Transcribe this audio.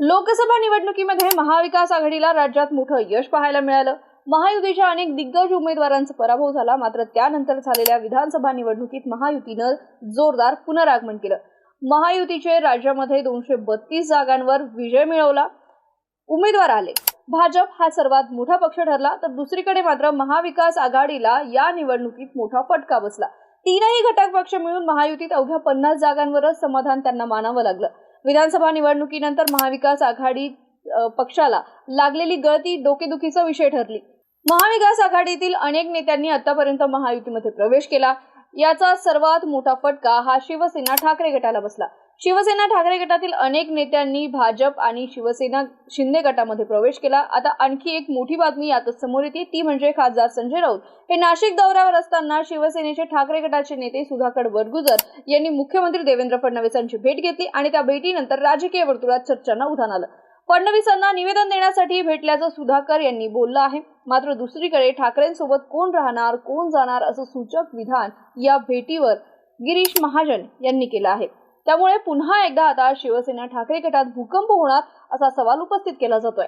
लोकसभा निवडणुकीमध्ये महाविकास आघाडीला राज्यात मोठं यश पाहायला मिळालं। महायुतीच्या अनेक दिग्गज उमेदवारांचा पराभव झाला, मात्र त्यानंतर झालेल्या विधानसभा निवडणुकीत महायुतीनं जोरदार पुनरागमन केलं। महायुतीचे राज्यामध्ये 232 जागांवर विजय मिळवला। उमेदवार आले। भाजप हा सर्वात मोठा पक्ष ठरला, तर दुसरीकडे मात्र महाविकास आघाडीला या निवडणुकीत मोठा फटका बसला। तीनही घटक पक्ष मिळून महायुतीत अवघ्या 50 जागांवरच समाधान त्यांना मानावं लागलं। विधानसभा निवडणुकीनंतर महाविकास आघाडी पक्षाला लागलेली गळती डोकेदुखीचा विषय ठरली। महाविकास आघाडीतील अनेक नेत्यांनी आतापर्यंत महायुतीमध्ये प्रवेश केला। याचा सर्वात मोठा फटका हा शिवसेना ठाकरे गटाला बसला। शिवसेना ठाकरे गटातील अनेक नेत्यांनी भाजप आणि शिवसेना शिंदे गटामध्ये प्रवेश केला। आता आणखी एक मोठी बातमी यातच समोर येते, ती म्हणजे खासदार संजय राऊत हे नाशिक दौऱ्यावर असताना शिवसेनेचे ठाकरे गटाचे नेते सुधाकर बरगुजर यांनी मुख्यमंत्री देवेंद्र फडणवीसांची भेट घेतली आणि त्या भेटीनंतर राजकीय वर्तुळात चर्चांना उधाण आलं। फडणवीसांना निवेदन देण्यासाठी भेटल्याचं सुधाकर यांनी बोललं आहे। मात्र दुसरीकडे ठाकरेंसोबत कोण राहणार कोण जाणार असं सूचक विधान या भेटीवर गिरीश महाजन यांनी केलं आहे। त्यामुळे पुन्हा एकदा आता शिवसेना ठाकरे गटात भूकंप होणार असा सवाल उपस्थित केला जातोय।